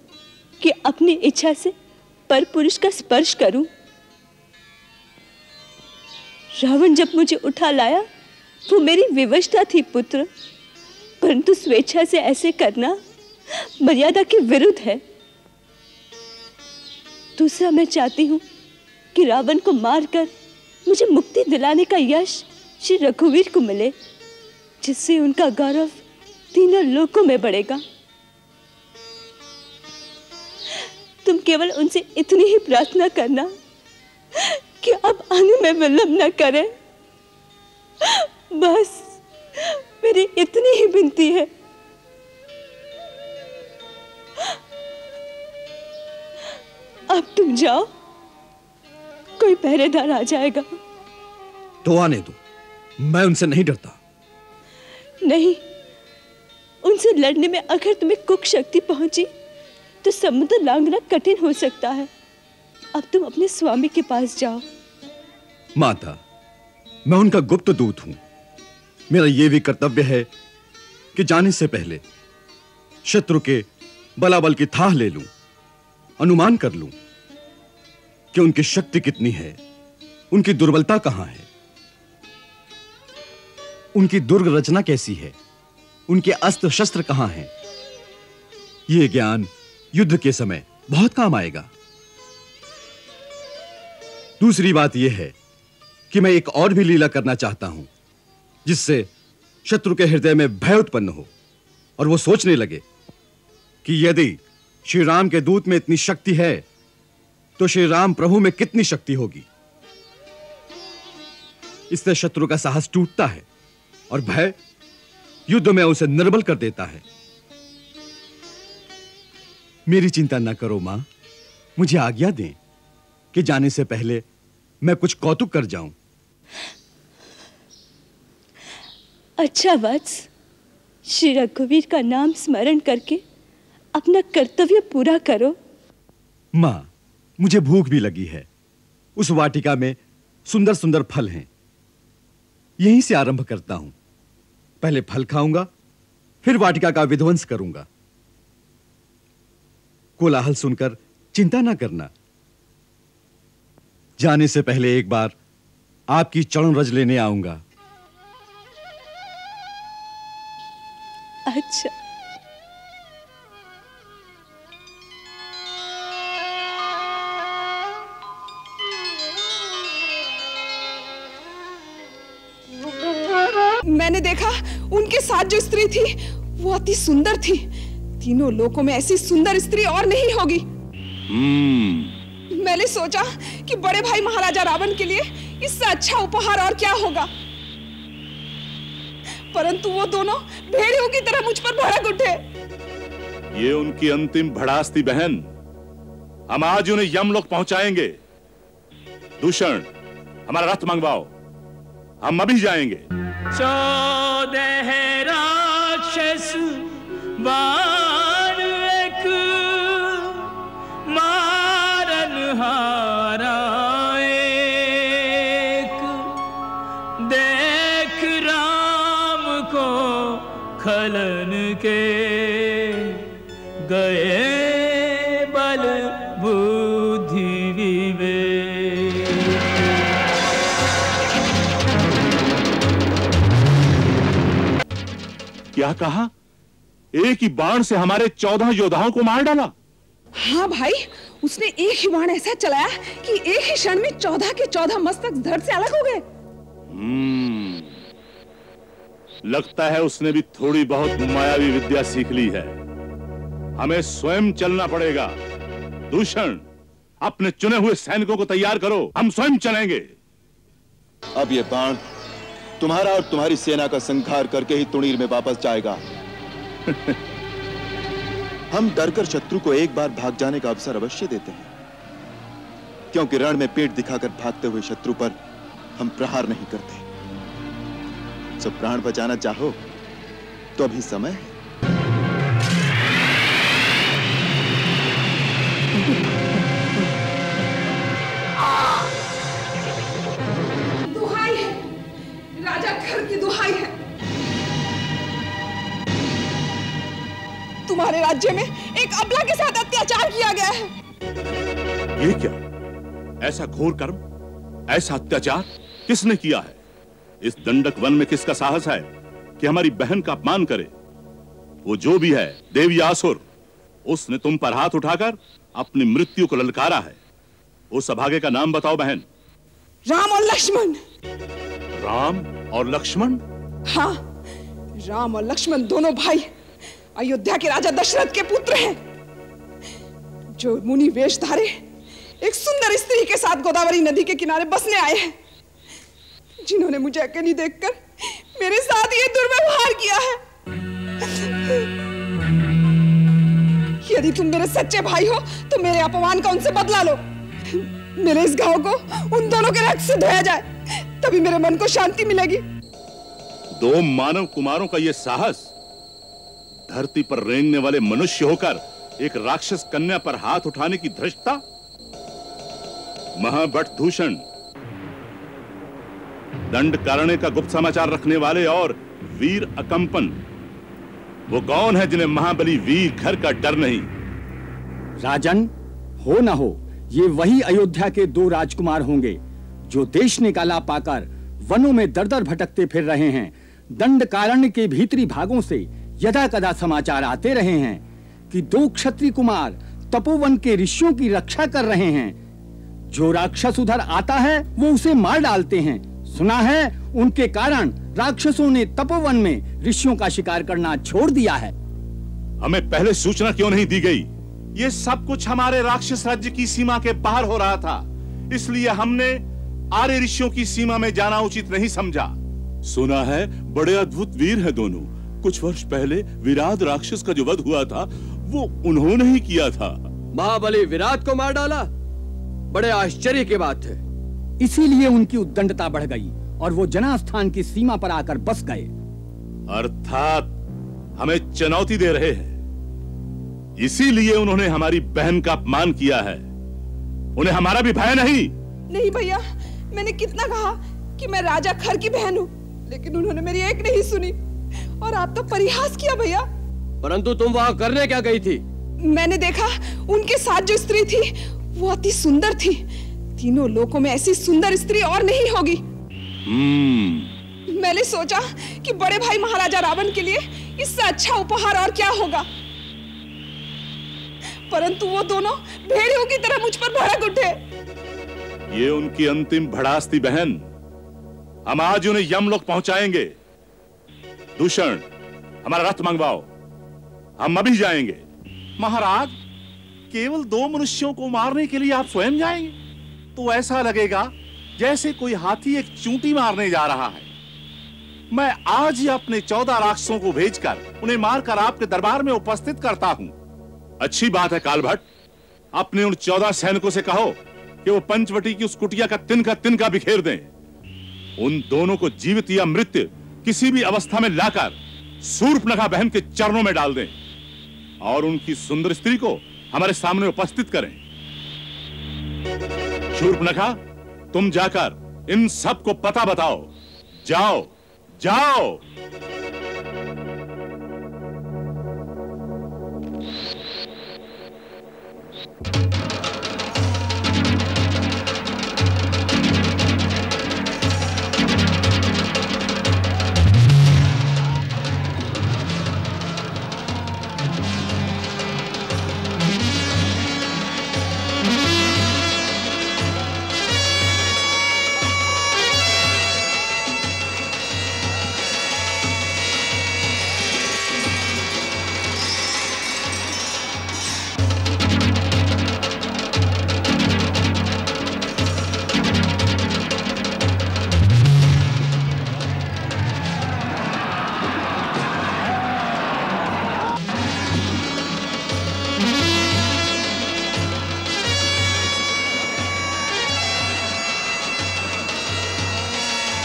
कि अपनी इच्छा से परपुरुष का स्पर्श करूं। रावण जब मुझे उठा लाया वो मेरी विवशता थी पुत्र, परंतु स्वेच्छा से ऐसे करना मर्यादा के विरुद्ध है। दूसरा, मैं चाहती हूं कि रावण को मारकर मुझे मुक्ति दिलाने का यश श्री रघुवीर को मिले, जिससे उनका गौरव तीनों लोकों में बढ़ेगा। तुम केवल उनसे इतनी ही प्रार्थना करना कि अब आने में विलंब न करें। बस मेरी इतनी ही विनती है। अब तुम जाओ, कोई पहरेदार आ जाएगा। तो आने दो, मैं उनसे नहीं डरता। नहीं, उनसे लड़ने में अगर तुम्हें कुक शक्ति पहुंची तो समुद्र लांघना कठिन हो सकता है। अब तुम अपने स्वामी के पास जाओ। माता, मैं उनका गुप्त दूत हूं। मेरा यह भी कर्तव्य है कि जाने से पहले शत्रु के बलाबल की थाह ले लूं, अनुमान कर लूं कि उनकी शक्ति कितनी है, उनकी दुर्बलता कहां है, उनकी दुर्ग रचना कैसी है, उनके अस्त्र शस्त्र कहां हैं। यह ज्ञान युद्ध के समय बहुत काम आएगा। दूसरी बात यह है कि मैं एक और भी लीला करना चाहता हूं, जिससे शत्रु के हृदय में भय उत्पन्न हो और वो सोचने लगे कि यदि श्री राम के दूत में इतनी शक्ति है तो श्री राम प्रभु में कितनी शक्ति होगी। इससे शत्रु का साहस टूटता है और भय युद्ध में उसे निर्बल कर देता है। मेरी चिंता न करो मां, मुझे आज्ञा दें कि जाने से पहले मैं कुछ कौतुक कर जाऊं। अच्छा वत्स, श्री रघुवीर का नाम स्मरण करके अपना कर्तव्य पूरा करो। मां, मुझे भूख भी लगी है। उस वाटिका में सुंदर सुंदर फल हैं। यहीं से आरंभ करता हूं। पहले फल खाऊंगा, फिर वाटिका का विध्वंस करूंगा। कोलाहल सुनकर चिंता ना करना। जाने से पहले एक बार आपकी चरण रज लेने आऊंगा। अच्छा। मैंने देखा उनके साथ जो स्त्री थी वो अति सुंदर थी। तीनों लोकों में ऐसी सुंदर स्त्री और नहीं होगी। मैंने सोचा कि बड़े भाई महाराजा रावण के लिए इससे अच्छा उपहार और क्या होगा, परंतु वो दोनों भेड़ियों की तरह मुझ पर भड़क उठे। ये उनकी अंतिम भड़ास थी बहन। हम आज उन्हें यमलोक पहुंचाएंगे। दूषण, हमारा रथ मंगवाओ, हम अभी जाएंगे। 14 राक्षस बाण एक मारन हारा एक, देख राम को खलन के गए बल बुद्धि विवेक। क्या कहा? एक ही बाण से हमारे 14 योद्धाओं को मार डाला? हाँ भाई, उसने एक ही बाण ऐसा चलाया कि एक ही क्षण में 14 के 14 मस्तक धड़ से अलग हो गए। लगता है उसने भी थोड़ी बहुत मायावी विद्या सीख ली है। हमें स्वयं चलना पड़ेगा। दूषण, अपने चुने हुए सैनिकों को तैयार करो, हम स्वयं चलेंगे। अब ये बाण तुम्हारा और तुम्हारी सेना का संहार करके ही तुणीर में वापस जाएगा। हम डरकर शत्रु को एक बार भाग जाने का अवसर अवश्य देते हैं, क्योंकि रण में पीठ दिखाकर भागते हुए शत्रु पर हम प्रहार नहीं करते। जब प्राण बचाना चाहो तो अभी समय है। दुहाई है, राजा घर की दुहाई है। तुम्हारे राज्य में एक अबला के साथ अत्याचार किया गया है। ये क्या? ऐसा घोर कर्म, ऐसा अत्याचार किसने किया है? इस दंडक वन में किसका साहस है कि हमारी बहन का अपमान करे? वो जो भी है, देवी आसुर, उसने तुम पर हाथ उठाकर अपनी मृत्यु को ललकारा है। उस अभागे का नाम बताओ बहन। राम और लक्ष्मण। राम और लक्ष्मण? हाँ, राम और लक्ष्मण दोनों भाई अयोध्या के राजा दशरथ के पुत्र हैं, जो मुनि वेशधारे एक सुंदर स्त्री के साथ गोदावरी नदी के किनारे बसने आए हैं, जिन्होंने मुझे अकेली देखकर मेरे साथ ये दुर्व्यवहार किया है। यदि तुम मेरे सच्चे भाई हो तो मेरे अपमान का उनसे बदला लो। मेरे इस घाव को उन दोनों के रक्त से धोया जाए, तभी मेरे मन को शांति मिलेगी। 2 मानव कुमारों का यह साहस धरती पर रेंगने वाले मनुष्य होकर एक राक्षस कन्या पर हाथ उठाने की धृष्टता। महाबटदूषण, दंडकारण्य का गुप्त समाचार रखने वाले और वीर अकंपन, वो कौन है जिन्हें महाबली वीर घर का डर नहीं? राजन, हो न हो ये वही अयोध्या के 2 राजकुमार होंगे जो देश निकाला पाकर वनों में दर-दर भटकते फिर रहे हैं। दंडकारण्य के भीतरी भागों से यदा-कदा समाचार आते रहे हैं कि 2 क्षत्रिय कुमार तपोवन के ऋषियों की रक्षा कर रहे हैं। जो राक्षस उधर आता है वो उसे मार डालते हैं। सुना है उनके कारण राक्षसों ने तपोवन में ऋषियों का शिकार करना छोड़ दिया है। हमें पहले सूचना क्यों नहीं दी गई? ये सब कुछ हमारे राक्षस राज्य की सीमा के बाहर हो रहा था, इसलिए हमने आर्य ऋषियों की सीमा में जाना उचित नहीं समझा। सुना है बड़े अद्भुत वीर हैं दोनों। कुछ वर्ष पहले विराट राक्षस का जो वध हुआ था वो उन्होंने ही किया था। महाबली विराट को मार डाला? बड़े आश्चर्य की बात है। इसीलिए उनकी उद्दंडता बढ़ गई और वो जनास्थान की सीमा पर आकर बस गए। अर्थात हमें चुनौती दे रहे हैं, इसीलिए उन्होंने हमारी बहन का अपमान किया है। उन्हें हमारा भी भय नहीं? नहीं भैया, मैंने कितना कहा कि मैं राजा खर की बहन हूँ, लेकिन उन्होंने मेरी एक नहीं सुनी और आप तो परिहास किया भैया। परंतु तुम वहाँ करने क्या गई थी? मैंने देखा उनके साथ जो स्त्री थी वो अति सुंदर थी। तीनों लोकों में ऐसी सुंदर स्त्री और नहीं होगी। मैंने सोचा कि बड़े भाई महाराजा रावण के लिए इससे अच्छा उपहार और क्या होगा, परंतु वो दोनों भेड़ियों की तरह मुझ पर भड़क उठे। ये उनकी अंतिम भड़ास थी बहन। हम आज उन्हें यमलोक पहुंचाएंगे। दूषण, हमारा रथ मंगवाओ, हम अभी जाएंगे। महाराज, केवल 2 मनुष्यों को मारने के लिए आप स्वयं जाएंगे? तो ऐसा लगेगा जैसे कोई हाथी एक चूंटी मारने जा रहा है। मैं आज ही अपने 14 राक्षसों को भेजकर उन्हें मारकर आपके दरबार में उपस्थित करता हूं। अच्छी बात है कालभट्ट। अपने उन 14 सैनिकों से कहो कि वो पंचवटी की उस कुटिया का तिनका बिखेर दें। उन दोनों को जीवित या मृत किसी भी अवस्था में लाकर शूर्पणखा बहन के चरणों में डाल दें और उनकी सुंदर स्त्री को हमारे सामने उपस्थित करें। शूर्पणखा, तुम जाकर इन सब को पता बताओ। जाओ जाओ।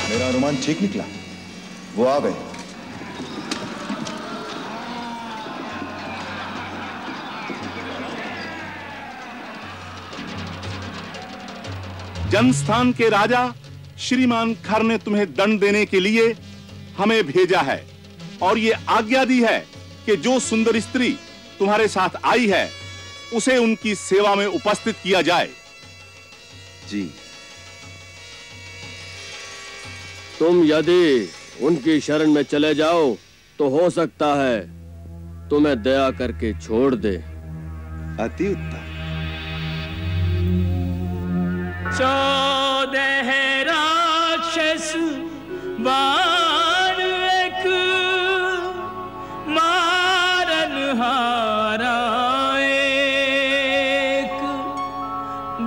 मेरा अनुमान ठीक निकला, वो आ गए। जनस्थान के राजा श्रीमान खर ने तुम्हें दंड देने के लिए हमें भेजा है और ये आज्ञा दी है कि जो सुंदर स्त्री तुम्हारे साथ आई है उसे उनकी सेवा में उपस्थित किया जाए। जी। तुम यदि उनकी शरण में चले जाओ तो हो सकता है तुम्हें दया करके छोड़ दे। अति उत्तम। 14 राक्षस बाण एक मारन हारा एक,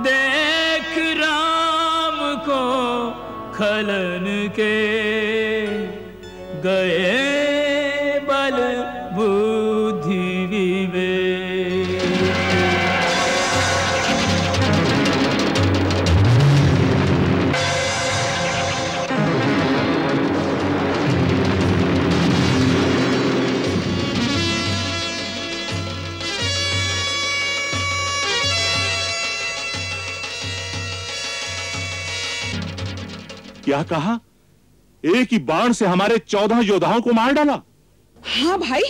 देख राम को खलन के गए बल बुद्धि विवेक। क्या कहा? एक ही बाण से हमारे 14 योद्धाओं को मार डाला? हाँ भाई,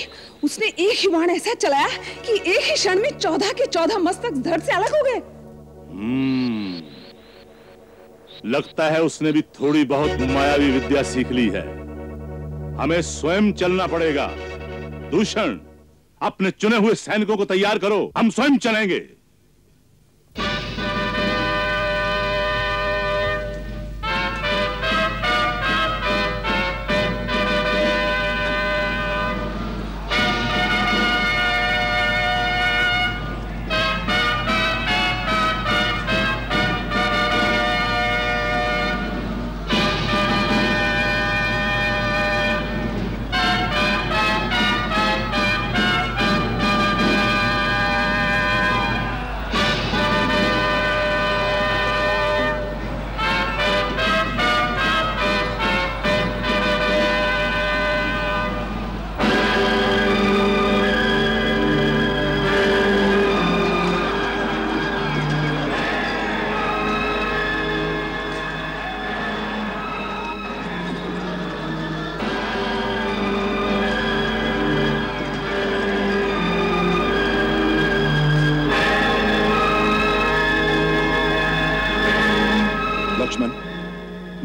उसने एक ही बाण ऐसा चलाया कि एक ही क्षण में 14 के 14 मस्तक धड़ से अलग हो गए। लगता है उसने भी थोड़ी बहुत मायावी विद्या सीख ली है। हमें स्वयं चलना पड़ेगा। दूषण, अपने चुने हुए सैनिकों को तैयार करो, हम स्वयं चलेंगे।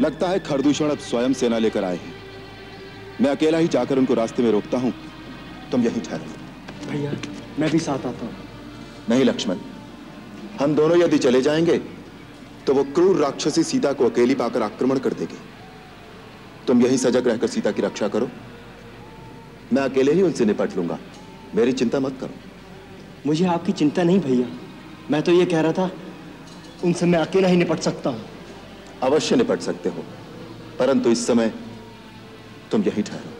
लगता है खरदूषण अब स्वयं सेना लेकर आए हैं। मैं अकेला ही जाकर उनको रास्ते में रोकता हूं, तुम यहीं ठहरो। भैया, मैं भी साथ आता हूं। नहीं लक्ष्मण, हम दोनों यदि चले जाएंगे तो वो क्रूर राक्षसी सीता को अकेली पाकर आक्रमण कर देगी। तुम यहीं सजग रहकर सीता की रक्षा करो, मैं अकेले ही उनसे निपट लूंगा, मेरी चिंता मत करो। मुझे आपकी चिंता नहीं भैया, मैं तो ये कह रहा था उनसे मैं अकेला ही निपट सकता हूं। अवश्य निपट सकते हो, परंतु इस समय तुम यहीं ठहरो।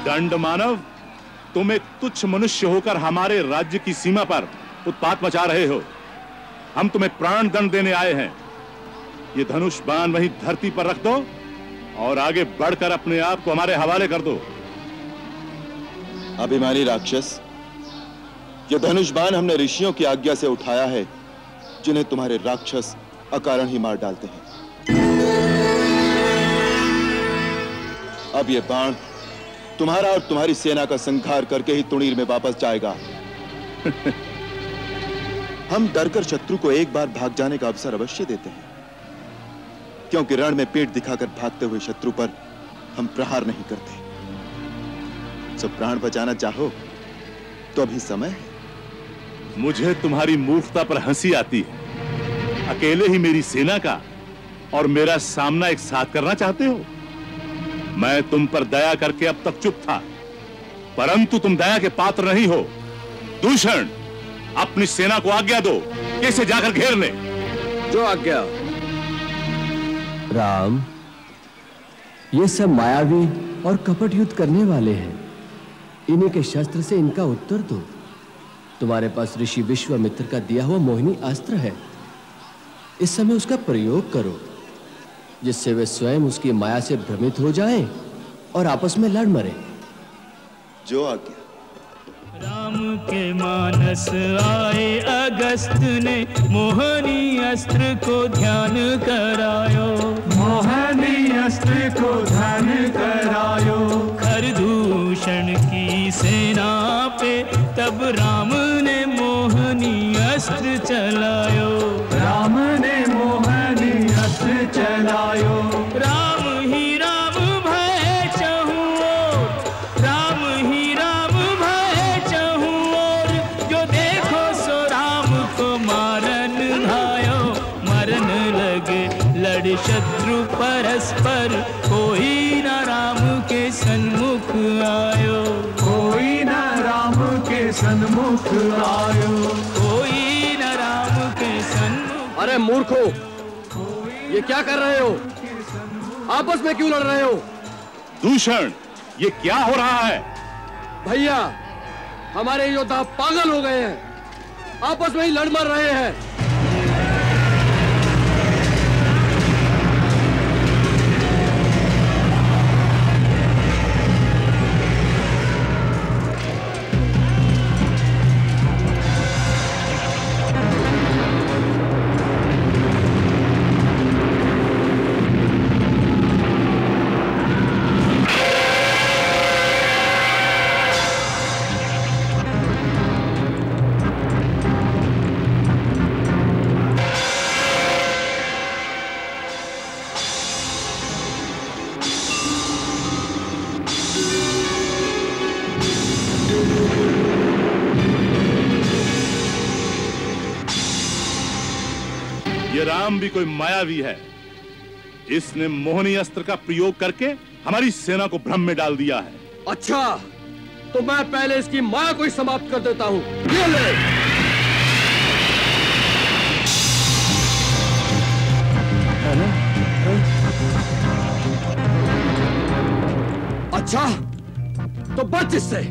दंड मानव, तुम एक तुच्छ मनुष्य होकर हमारे राज्य की सीमा पर उत्पात मचा रहे हो। हम तुम्हें प्राण दंड देने आए हैं। ये धनुष बाण वहीं धरती पर रख दो और आगे बढ़कर अपने आप को हमारे हवाले कर दो। अभिमानी राक्षस, ये धनुष बाण हमने ऋषियों की आज्ञा से उठाया है, जिन्हें तुम्हारे राक्षस अकारण ही मार डालते हैं। अब ये बाण तुम्हारा और तुम्हारी सेना का संहार करके ही तुणीर में वापस जाएगा। हम डरकर शत्रु को एक बार भाग जाने का अवसर अवश्य देते हैं, क्योंकि रण में पीठ दिखाकर भागते हुए शत्रु पर हम प्रहार नहीं करते। जब प्राण बचाना चाहो तो अभी समय है। मुझे तुम्हारी मूर्खता पर हंसी आती है। अकेले ही मेरी सेना का और मेरा सामना एक साथ करना चाहते हो? मैं तुम पर दया करके अब तक चुप था, परंतु तुम दया के पात्र नहीं हो। दूषण, अपनी सेना को आज्ञा दो कि इसे जाकर घेर ले। जो आज्ञा। राम, ये सब मायावी और कपट युद्ध करने वाले हैं। इन्हीं के शस्त्र से इनका उत्तर दो। तुम्हारे पास ऋषि विश्वामित्र का दिया हुआ मोहिनी अस्त्र है, इस समय उसका प्रयोग करो, जिससे वे स्वयं उसकी माया से भ्रमित हो जाएं और आपस में लड़ मरे। जो आज्ञा। राम के मानस आए अगस्त ने मोहनी अस्त्र को ध्यान करायो। मोहनी अस्त्र को ध्यान करायो। खरदूषण की सेना पे तब राम ने मोहनी अस्त्र चलायो। राम ने मोहनी अस्त्र चलायो। राम ही राम भय चहुओ, राम ही राम भय चहुओ। शत्रु परस्पर, कोई न राम के सन्मुख आयो, कोई न राम के सन्मुख आयो, कोई न राम के सन्मुख। अरे मूर्खों, ये क्या कर रहे हो? आपस में क्यों लड़ रहे हो? दूषण, ये क्या हो रहा है? भैया, हमारे योद्धा पागल हो गए हैं, आपस में ही लड़ मर रहे हैं। राम भी कोई मायावी है। इसने मोहनी अस्त्र का प्रयोग करके हमारी सेना को भ्रम में डाल दिया है। अच्छा, तो मैं पहले इसकी माया को ही समाप्त कर देता हूं। ये ले। अच्छा, तो बच इससे।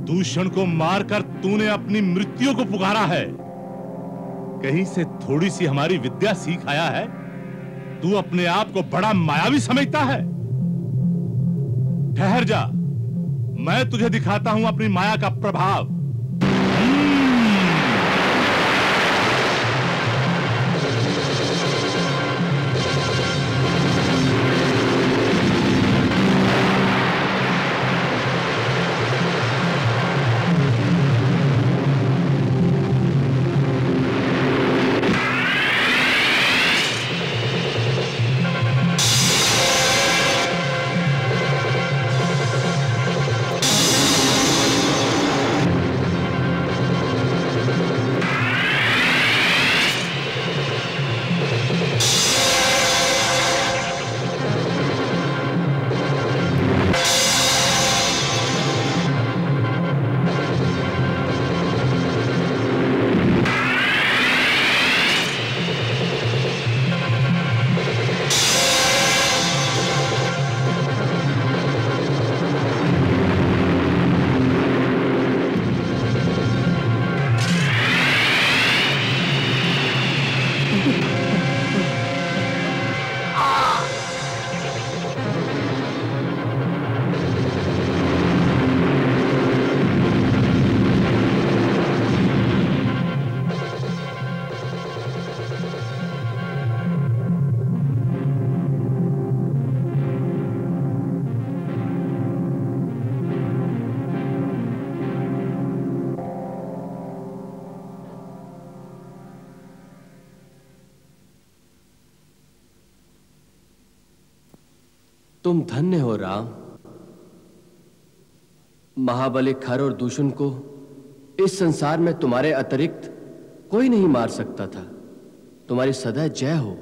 दूषण को मारकर तूने अपनी मृत्यु को पुकारा है। कहीं से थोड़ी सी हमारी विद्या सीख आया है? तू अपने आप को बड़ा मायावी समझता है। ठहर जा, मैं तुझे दिखाता हूं अपनी माया का प्रभाव। तुम धन्य हो राम। महाबली खर और दूषण को इस संसार में तुम्हारे अतिरिक्त कोई नहीं मार सकता था। तुम्हारी सदा जय हो।